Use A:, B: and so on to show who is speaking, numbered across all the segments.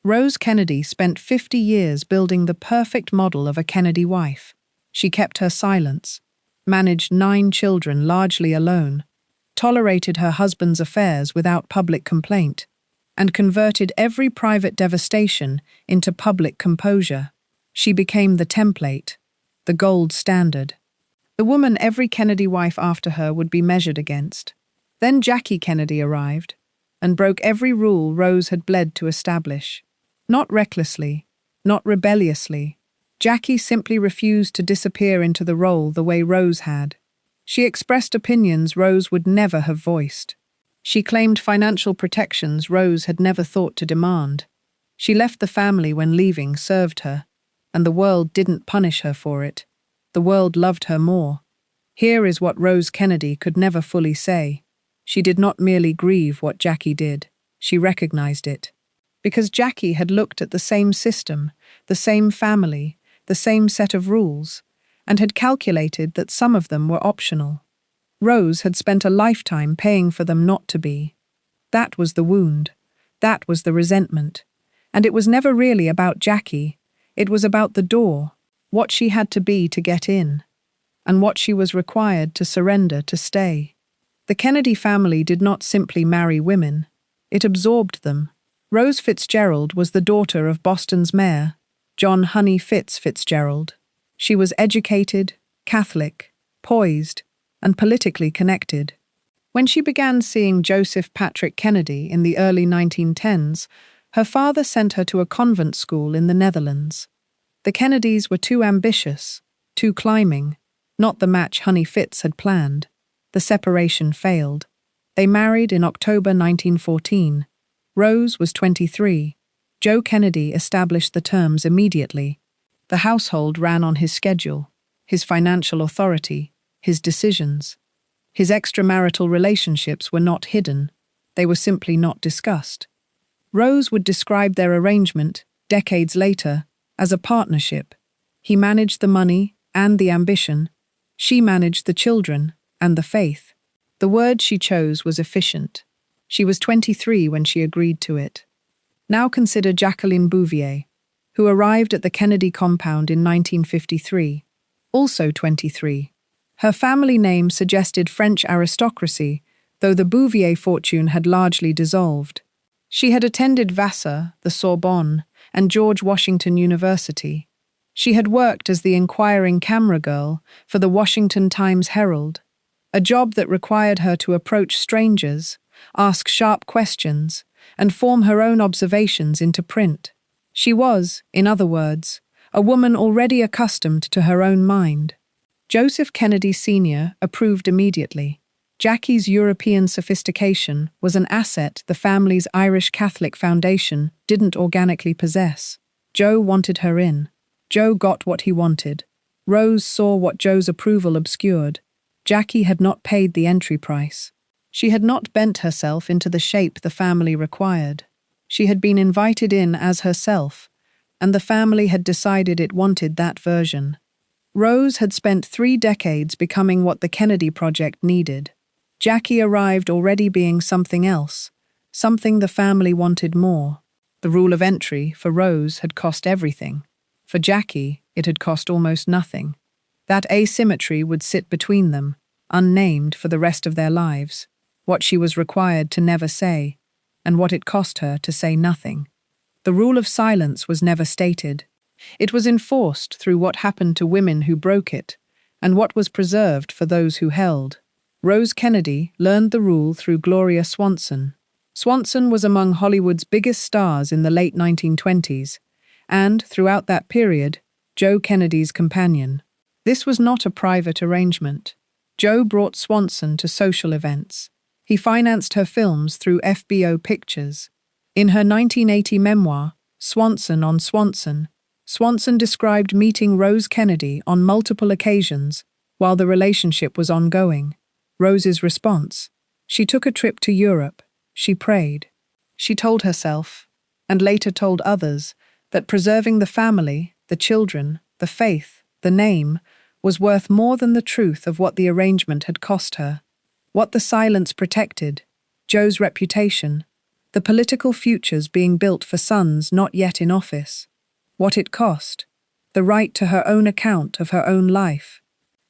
A: Rose Kennedy spent 50 years building the perfect model of a Kennedy wife. She kept her silence, managed 9 children largely alone, tolerated her husband's affairs without public complaint, and converted every private devastation into public composure. She became the template, the gold standard. The woman every Kennedy wife after her would be measured against. Then Jackie Kennedy arrived and broke every rule Rose had bled to establish. Not recklessly, not rebelliously. Jackie simply refused to disappear into the role the way Rose had. She expressed opinions Rose would never have voiced. She claimed financial protections Rose had never thought to demand. She left the family when leaving served her, and the world didn't punish her for it. The world loved her more. Here is what Rose Kennedy could never fully say. She did not merely grieve what Jackie did, she recognized it. Because Jackie had looked at the same system, the same family, the same set of rules, and had calculated that some of them were optional. Rose had spent a lifetime paying for them not to be. That was the wound. That was the resentment. And it was never really about Jackie. It was about the door, what she had to be to get in, and what she was required to surrender to stay. The Kennedy family did not simply marry women. It absorbed them. Rose Fitzgerald was the daughter of Boston's mayor, John Honey Fitzgerald. She was educated, Catholic, poised, and politically connected. When she began seeing Joseph Patrick Kennedy in the early 1910s, her father sent her to a convent school in the Netherlands. The Kennedys were too ambitious, too climbing, not the match Honey Fitz had planned. The separation failed. They married in October 1914. Rose was 23. Joe Kennedy established the terms immediately. The household ran on his schedule, his financial authority, his decisions. His extramarital relationships were not hidden. They were simply not discussed. Rose would describe their arrangement, decades later, as a partnership. He managed the money and the ambition. She managed the children and the faith. The word she chose was efficient. She was 23 when she agreed to it. Now consider Jacqueline Bouvier, who arrived at the Kennedy compound in 1953, also 23. Her family name suggested French aristocracy, though the Bouvier fortune had largely dissolved. She had attended Vassar, the Sorbonne, and George Washington University. She had worked as the inquiring camera girl for the Washington Times-Herald, a job that required her to approach strangers, ask sharp questions, and form her own observations into print. She was, in other words, a woman already accustomed to her own mind. Joseph Kennedy Sr. approved immediately. Jackie's European sophistication was an asset the family's Irish Catholic foundation didn't organically possess. Joe wanted her in. Joe got what he wanted. Rose saw what Joe's approval obscured. Jackie had not paid the entry price. She had not bent herself into the shape the family required. She had been invited in as herself, and the family had decided it wanted that version. Rose had spent 3 decades becoming what the Kennedy Project needed. Jackie arrived already being something else, something the family wanted more. The rule of entry for Rose had cost everything. For Jackie, it had cost almost nothing. That asymmetry would sit between them, unnamed for the rest of their lives. What she was required to never say, and what it cost her to say nothing. The rule of silence was never stated. It was enforced through what happened to women who broke it, and what was preserved for those who held. Rose Kennedy learned the rule through Gloria Swanson. Swanson was among Hollywood's biggest stars in the late 1920s, and, throughout that period, Joe Kennedy's companion. This was not a private arrangement. Joe brought Swanson to social events. He financed her films through FBO Pictures. In her 1980 memoir, Swanson on Swanson, Swanson described meeting Rose Kennedy on multiple occasions while the relationship was ongoing. Rose's response: she took a trip to Europe. She prayed. She told herself, and later told others, that preserving the family, the children, the faith, the name, was worth more than the truth of what the arrangement had cost her. What the silence protected: Joe's reputation, the political futures being built for sons not yet in office. What it cost, the right to her own account of her own life.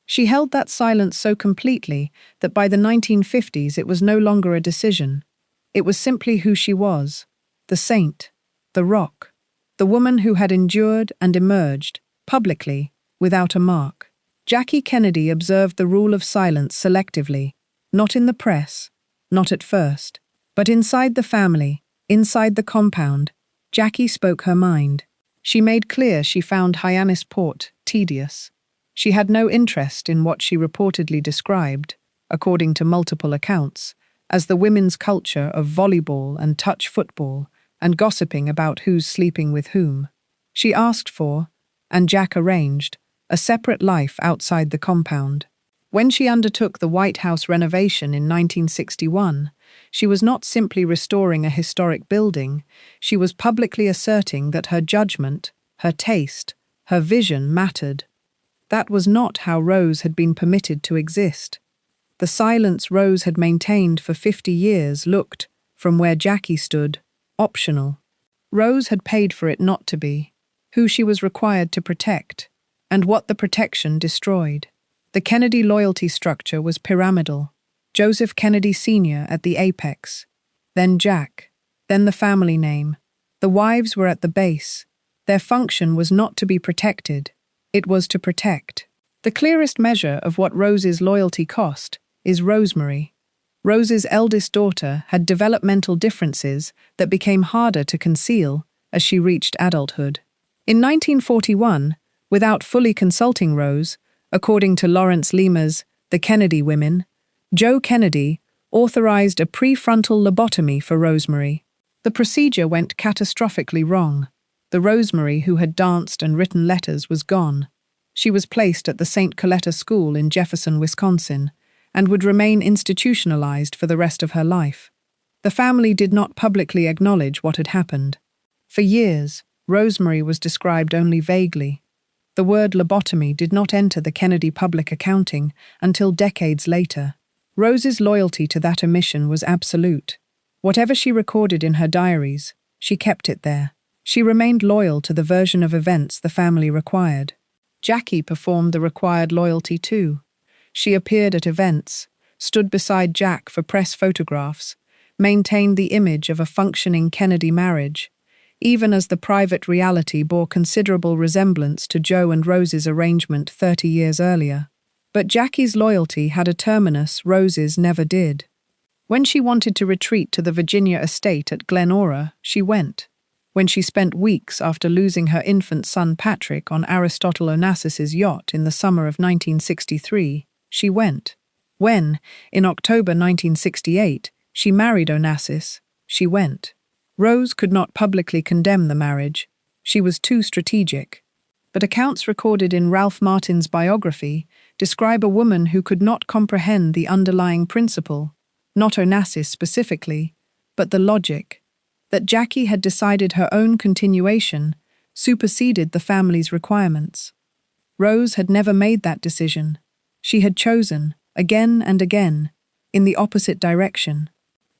A: She held that silence so completely that by the 1950s it was no longer a decision. It was simply who she was, the saint, the rock, the woman who had endured and emerged, publicly, without a mark. Jackie Kennedy observed the rule of silence selectively, not in the press, not at first, but inside the family, inside the compound. Jackie spoke her mind. She made clear she found Hyannisport tedious. She had no interest in what she reportedly described, according to multiple accounts, as the women's culture of volleyball and touch football and gossiping about who's sleeping with whom. She asked for, and Jack arranged, a separate life outside the compound. When she undertook the White House renovation in 1961, she was not simply restoring a historic building, she was publicly asserting that her judgment, her taste, her vision mattered. That was not how Rose had been permitted to exist. The silence Rose had maintained for 50 years looked, from where Jackie stood, optional. Rose had paid for it not to be, who she was required to protect, and what the protection destroyed. The Kennedy loyalty structure was pyramidal. Joseph Kennedy Sr. at the apex, then Jack, then the family name. The wives were at the base. Their function was not to be protected, it was to protect. The clearest measure of what Rose's loyalty cost is Rosemary. Rose's eldest daughter had developmental differences that became harder to conceal as she reached adulthood. In 1941, without fully consulting Rose, according to Lawrence Lima's The Kennedy Women, Joe Kennedy authorized a prefrontal lobotomy for Rosemary. The procedure went catastrophically wrong. The Rosemary who had danced and written letters was gone. She was placed at the St. Coletta School in Jefferson, Wisconsin, and would remain institutionalized for the rest of her life. The family did not publicly acknowledge what had happened. For years, Rosemary was described only vaguely. The word lobotomy did not enter the Kennedy public accounting until decades later. Rose's loyalty to that omission was absolute. Whatever she recorded in her diaries, she kept it there. She remained loyal to the version of events the family required. Jackie performed the required loyalty too. She appeared at events, stood beside Jack for press photographs, maintained the image of a functioning Kennedy marriage, even as the private reality bore considerable resemblance to Joe and Rose's arrangement 30 years earlier. But Jackie's loyalty had a terminus Rose's never did. When she wanted to retreat to the Virginia estate at Glen Ora, she went. When she spent weeks after losing her infant son Patrick on Aristotle Onassis's yacht in the summer of 1963, she went. When, in October 1968, she married Onassis, she went. Rose could not publicly condemn the marriage. She was too strategic. But accounts recorded in Ralph Martin's biography describe a woman who could not comprehend the underlying principle, not Onassis specifically, but the logic, that Jackie had decided her own continuation superseded the family's requirements. Rose had never made that decision. She had chosen, again and again, in the opposite direction.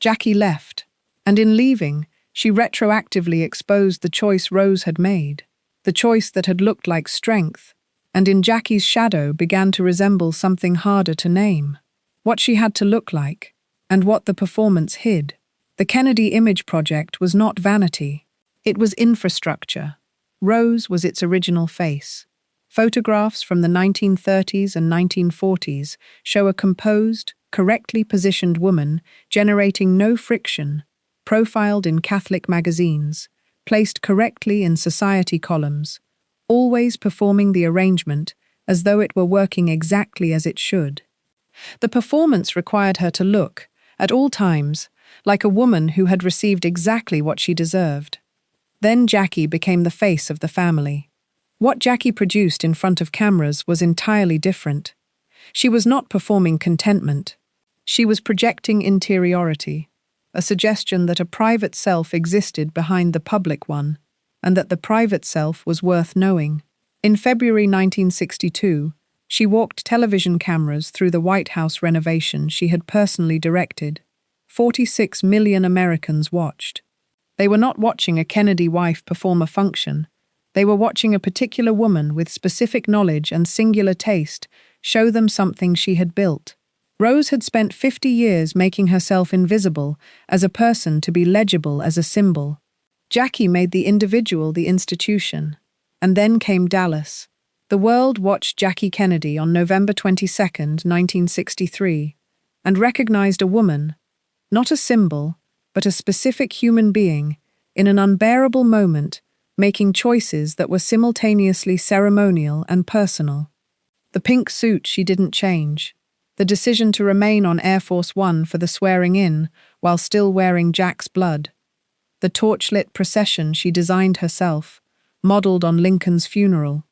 A: Jackie left, and in leaving, she retroactively exposed the choice Rose had made, the choice that had looked like strength, and in Jackie's shadow began to resemble something harder to name. What she had to look like, and what the performance hid. The Kennedy Image Project was not vanity. It was infrastructure. Rose was its original face. Photographs from the 1930s and 1940s show a composed, correctly positioned woman generating no friction, profiled in Catholic magazines, placed correctly in society columns, always performing the arrangement as though it were working exactly as it should. The performance required her to look, at all times, like a woman who had received exactly what she deserved. Then Jackie became the face of the family. What Jackie produced in front of cameras was entirely different. She was not performing contentment. She was projecting interiority, a suggestion that a private self existed behind the public one, and that the private self was worth knowing. In February 1962, she walked television cameras through the White House renovation she had personally directed. 46 million Americans watched. They were not watching a Kennedy wife perform a function. They were watching a particular woman with specific knowledge and singular taste show them something she had built. Rose had spent 50 years making herself invisible as a person to be legible as a symbol. Jackie made the individual the institution. And then came Dallas. The world watched Jackie Kennedy on November 22, 1963, and recognized a woman, not a symbol, but a specific human being, in an unbearable moment, making choices that were simultaneously ceremonial and personal. The pink suit she didn't change. The decision to remain on Air Force One for the swearing-in while still wearing Jack's blood. The torchlit procession she designed herself, modeled on Lincoln's funeral.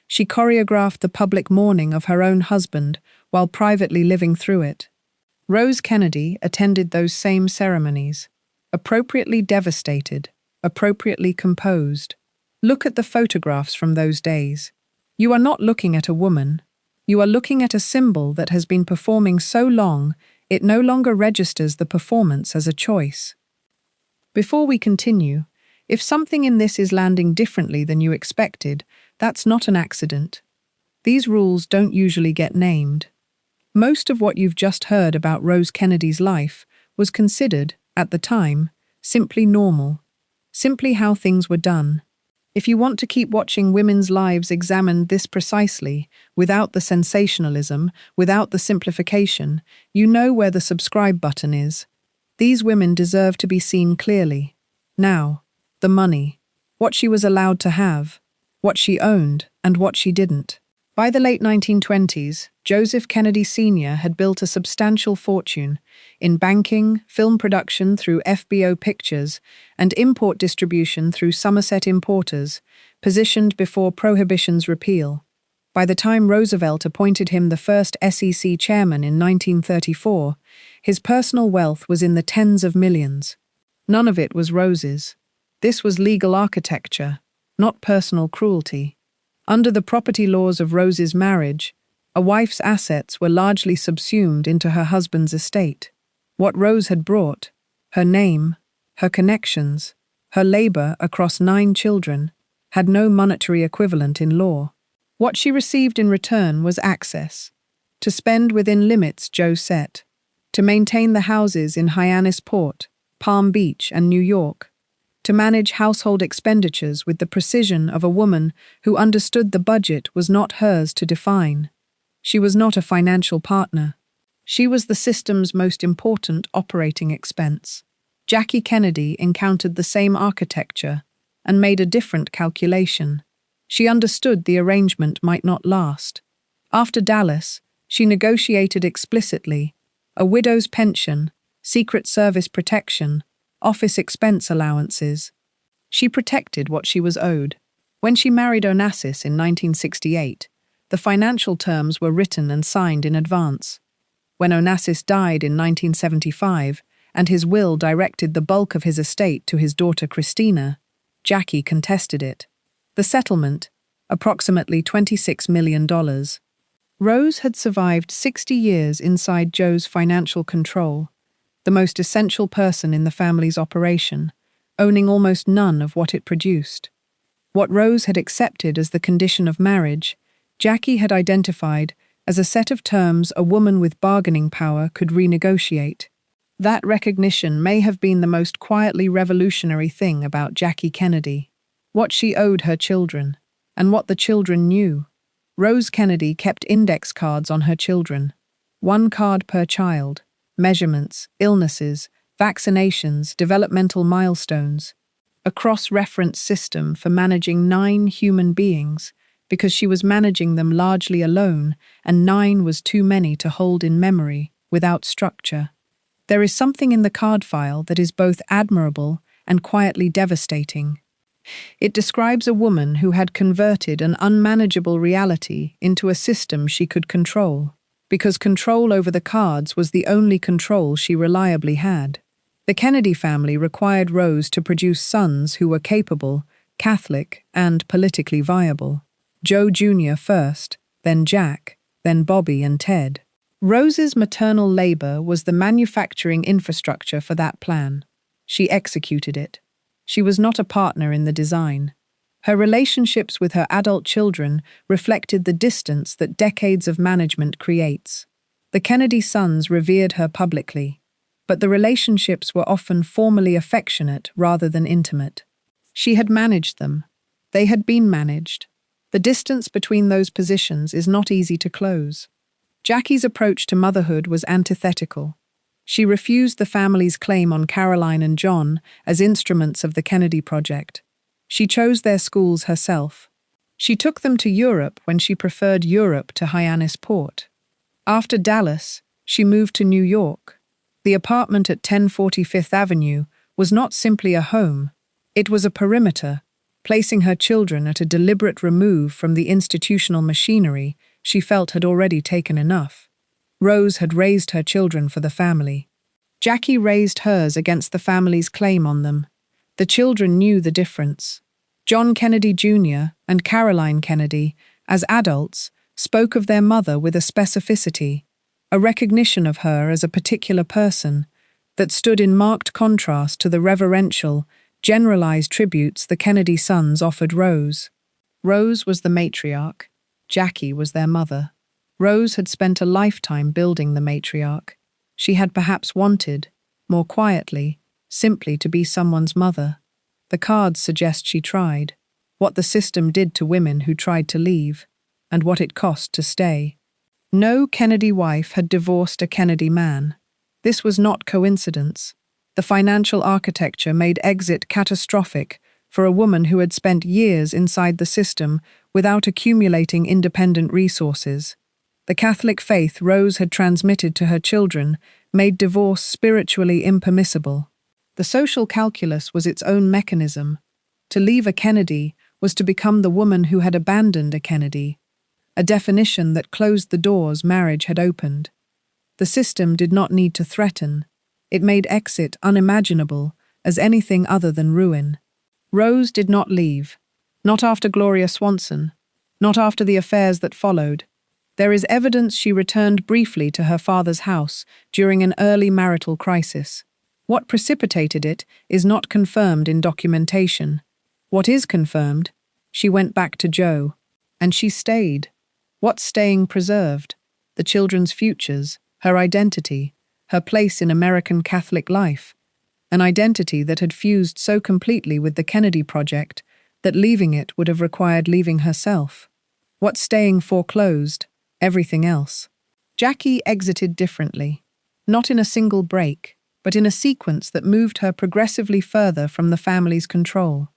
A: She choreographed the public mourning of her own husband while privately living through it. Rose Kennedy attended those same ceremonies, appropriately devastated, appropriately composed. Look at the photographs from those days. You are not looking at a woman. You are looking at a symbol that has been performing so long it no longer registers the performance as a choice. Before we continue, if something in this is landing differently than you expected, that's not an accident. These rules don't usually get named. Most of what you've just heard about Rose Kennedy's life was considered, at the time, simply normal, simply how things were done. If you want to keep watching women's lives examined this precisely, without the sensationalism, without the simplification, you know where the subscribe button is. These women deserve to be seen clearly. Now, the money. What she was allowed to have. What she owned and what she didn't. By the late 1920s, Joseph Kennedy Sr. had built a substantial fortune in banking, film production through FBO Pictures, and import distribution through Somerset Importers, positioned before Prohibition's repeal. By the time Roosevelt appointed him the first SEC chairman in 1934, his personal wealth was in the tens of millions. None of it was roses. This was legal architecture, not personal cruelty. Under the property laws of Rose's marriage, a wife's assets were largely subsumed into her husband's estate. What Rose had brought, her name, her connections, her labor across 9 children, had no monetary equivalent in law. What she received in return was access, to spend within limits Joe set, to maintain the houses in Hyannis Port, Palm Beach, and New York, to manage household expenditures with the precision of a woman who understood the budget was not hers to define. She was not a financial partner. She was the system's most important operating expense. Jackie Kennedy encountered the same architecture and made a different calculation. She understood the arrangement might not last. After Dallas, she negotiated explicitly a widow's pension, Secret Service protection, office expense allowances. She protected what she was owed. When she married Onassis in 1968, the financial terms were written and signed in advance. When Onassis died in 1975, and his will directed the bulk of his estate to his daughter Christina, Jackie contested it. The settlement, approximately $26 million. Rose had survived 60 years inside Joe's financial control, the most essential person in the family's operation, owning almost none of what it produced. What Rose had accepted as the condition of marriage, Jackie had identified as a set of terms a woman with bargaining power could renegotiate. That recognition may have been the most quietly revolutionary thing about Jackie Kennedy. What she owed her children, and what the children knew. Rose Kennedy kept index cards on her children, 1 card per child. Measurements, illnesses, vaccinations, developmental milestones, a cross-reference system for managing 9 human beings, because she was managing them largely alone, and 9 was too many to hold in memory, without structure. There is something in the card file that is both admirable and quietly devastating. It describes a woman who had converted an unmanageable reality into a system she could control, because control over the cards was the only control she reliably had. The Kennedy family required Rose to produce sons who were capable, Catholic, and politically viable. Joe Jr. first, then Jack, then Bobby and Ted. Rose's maternal labor was the manufacturing infrastructure for that plan. She executed it. She was not a partner in the design. Her relationships with her adult children reflected the distance that decades of management creates. The Kennedy sons revered her publicly, but the relationships were often formally affectionate rather than intimate. She had managed them. They had been managed. The distance between those positions is not easy to close. Jackie's approach to motherhood was antithetical. She refused the family's claim on Caroline and John as instruments of the Kennedy project. She chose their schools herself. She took them to Europe when she preferred Europe to Hyannisport. After Dallas, she moved to New York. The apartment at 1040 Fifth Avenue was not simply a home, it was a perimeter, placing her children at a deliberate remove from the institutional machinery she felt had already taken enough. Rose had raised her children for the family. Jackie raised hers against the family's claim on them. The children knew the difference. John Kennedy Jr. and Caroline Kennedy, as adults, spoke of their mother with a specificity, a recognition of her as a particular person, that stood in marked contrast to the reverential, generalized tributes the Kennedy sons offered Rose. Rose was the matriarch. Jackie was their mother. Rose had spent a lifetime building the matriarch. She had perhaps wanted, more quietly, simply to be someone's mother. The cards suggest she tried, what the system did to women who tried to leave, and what it cost to stay. No Kennedy wife had divorced a Kennedy man. This was not coincidence. The financial architecture made exit catastrophic for a woman who had spent years inside the system without accumulating independent resources. The Catholic faith Rose had transmitted to her children made divorce spiritually impermissible. The social calculus was its own mechanism. To leave a Kennedy was to become the woman who had abandoned a Kennedy, a definition that closed the doors marriage had opened. The system did not need to threaten. It made exit unimaginable as anything other than ruin. Rose did not leave, not after Gloria Swanson, not after the affairs that followed. There is evidence she returned briefly to her father's house during an early marital crisis. What precipitated it is not confirmed in documentation. What is confirmed, she went back to Joe, and she stayed. What staying preserved? The children's futures, her identity, her place in American Catholic life, an identity that had fused so completely with the Kennedy project that leaving it would have required leaving herself. What staying foreclosed? Everything else. Jackie exited differently, not in a single break, but in a sequence that moved her progressively further from the family's control.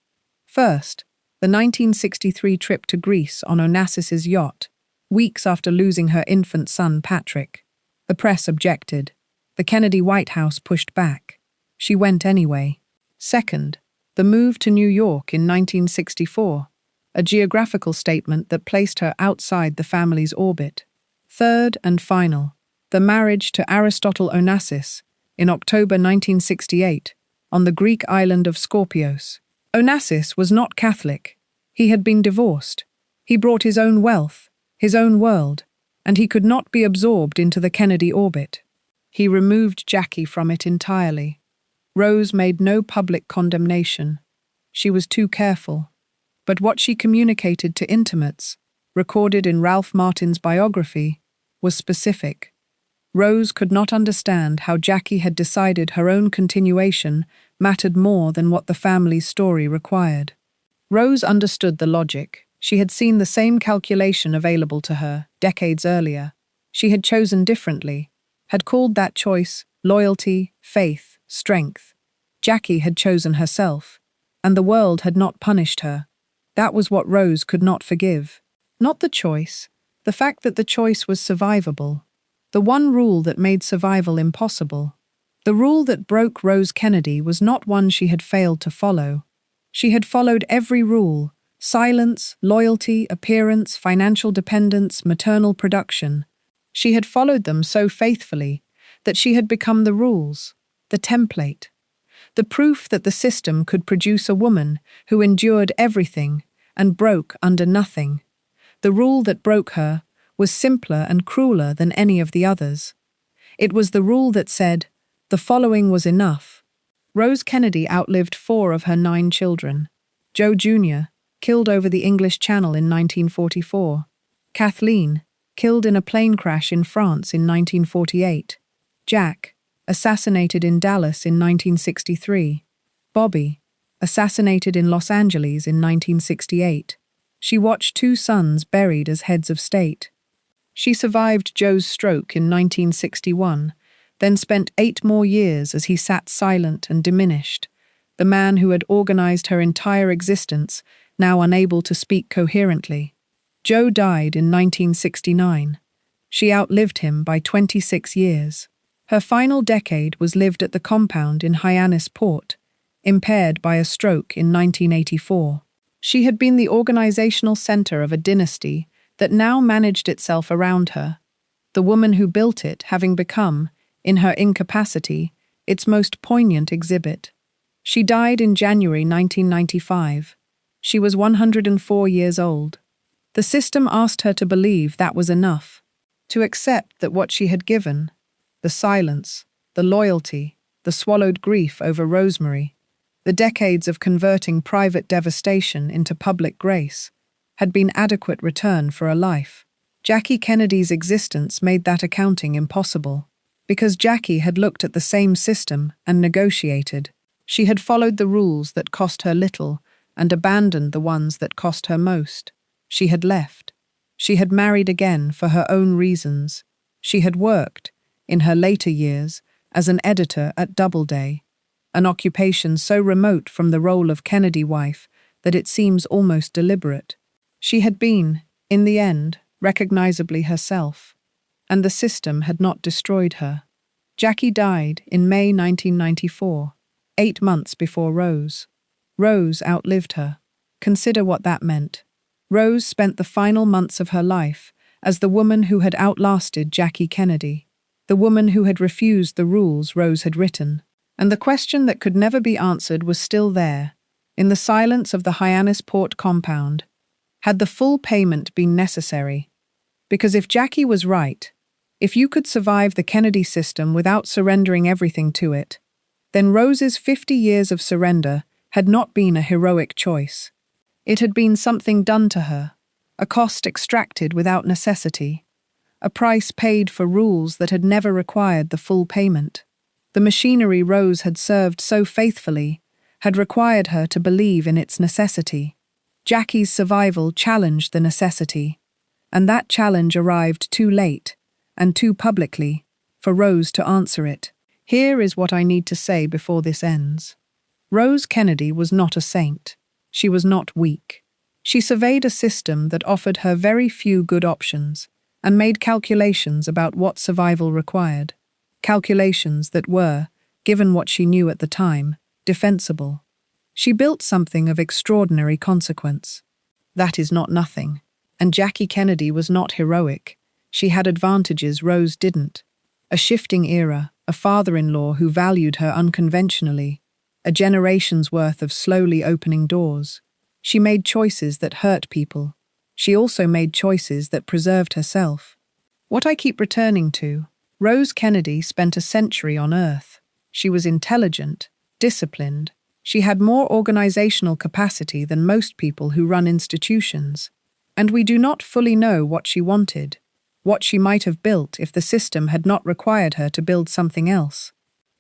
A: First, the 1963 trip to Greece on Onassis's yacht, weeks after losing her infant son Patrick. The press objected. The Kennedy White House pushed back. She went anyway. Second, the move to New York in 1964, a geographical statement that placed her outside the family's orbit. Third and final, the marriage to Aristotle Onassis in October 1968 on the Greek island of Skorpios. Onassis was not Catholic. He had been divorced. He brought his own wealth, his own world, and he could not be absorbed into the Kennedy orbit. He removed Jackie from it entirely. Rose made no public condemnation. She was too careful. But what she communicated to intimates, recorded in Ralph Martin's biography, was specific. Rose could not understand how Jackie had decided her own continuation mattered more than what the family's story required. Rose understood the logic. She had seen the same calculation available to her decades earlier. She had chosen differently, had called that choice loyalty, faith, strength. Jackie had chosen herself, and the world had not punished her. That was what Rose could not forgive. Not the choice, the fact that the choice was survivable. The one rule that made survival impossible. The rule that broke Rose Kennedy was not one she had failed to follow. She had followed every rule: silence, loyalty, appearance, financial dependence, maternal production. She had followed them so faithfully that she had become the rules, the template, the proof that the system could produce a woman who endured everything and broke under nothing. The rule that broke her was simpler and crueler than any of the others. It was the rule that said, the following was enough. Rose Kennedy outlived 4 of her 9 children. Joe Jr., killed over the English Channel in 1944. Kathleen, killed in a plane crash in France in 1948. Jack, assassinated in Dallas in 1963. Bobby, assassinated in Los Angeles in 1968. She watched 2 sons buried as heads of state. She survived Joe's stroke in 1961, then spent 8 more years as he sat silent and diminished, the man who had organized her entire existence, now unable to speak coherently. Joe died in 1969. She outlived him by 26 years. Her final decade was lived at the compound in Hyannis Port, impaired by a stroke in 1984. She had been the organizational center of a dynasty that now managed itself around her, the woman who built it having become, in her incapacity, its most poignant exhibit. She died in January 1995. She was 104 years old. The system asked her to believe that was enough, to accept that what she had given, the silence, the loyalty, the swallowed grief over Rosemary, the decades of converting private devastation into public grace, had been adequate return for a life. Jackie Kennedy's existence made that accounting impossible. Because Jackie had looked at the same system and negotiated, she had followed the rules that cost her little and abandoned the ones that cost her most. She had left. She had married again for her own reasons. She had worked, in her later years, as an editor at Doubleday, an occupation so remote from the role of Kennedy wife that it seems almost deliberate. She had been, in the end, recognizably herself, and the system had not destroyed her. Jackie died in May 1994, 8 months before Rose. Rose outlived her. Consider what that meant. Rose spent the final months of her life as the woman who had outlasted Jackie Kennedy, the woman who had refused the rules Rose had written. And the question that could never be answered was still there, in the silence of the Hyannis Port compound. Had the full payment been necessary? Because if Jackie was right, if you could survive the Kennedy system without surrendering everything to it, then Rose's 50 years of surrender had not been a heroic choice. It had been something done to her, a cost extracted without necessity, a price paid for rules that had never required the full payment. The machinery Rose had served so faithfully had required her to believe in its necessity. Jackie's survival challenged the necessity, and that challenge arrived too late, and too publicly, for Rose to answer it. Here is what I need to say before this ends. Rose Kennedy was not a saint. She was not weak. She surveyed a system that offered her very few good options and made calculations about what survival required. Calculations that were, given what she knew at the time, defensible. She built something of extraordinary consequence. That is not nothing. And Jackie Kennedy was not heroic. She had advantages Rose didn't. A shifting era, a father-in-law who valued her unconventionally, a generation's worth of slowly opening doors. She made choices that hurt people. She also made choices that preserved herself. What I keep returning to, Rose Kennedy spent a century on Earth. She was intelligent, disciplined. She had more organizational capacity than most people who run institutions. And we do not fully know what she wanted, what she might have built if the system had not required her to build something else.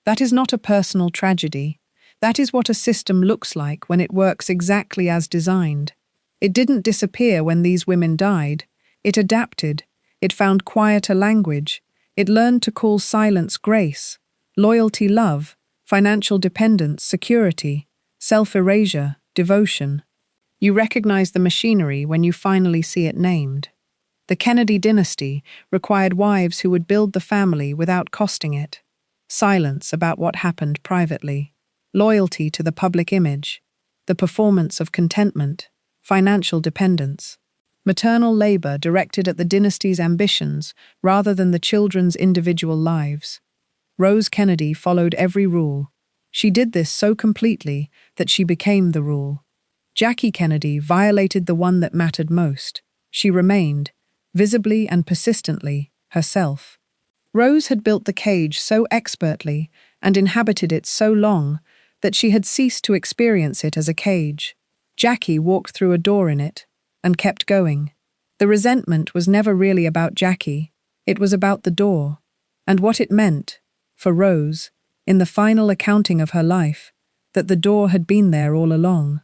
A: That is not a personal tragedy. That is what a system looks like when it works exactly as designed. It didn't disappear when these women died. It adapted. It found quieter language. It learned to call silence grace, loyalty love, financial dependence security, self-erasure devotion. You recognize the machinery when you finally see it named. The Kennedy dynasty required wives who would build the family without costing it. Silence about what happened privately. Loyalty to the public image. The performance of contentment. Financial dependence. Maternal labor directed at the dynasty's ambitions rather than the children's individual lives. Rose Kennedy followed every rule. She did this so completely that she became the rule. Jackie Kennedy violated the one that mattered most. She remained, visibly and persistently, herself. Rose had built the cage so expertly and inhabited it so long that she had ceased to experience it as a cage. Jackie walked through a door in it and kept going. The resentment was never really about Jackie, it was about the door, and what it meant, for Rose, in the final accounting of her life, that the door had been there all along.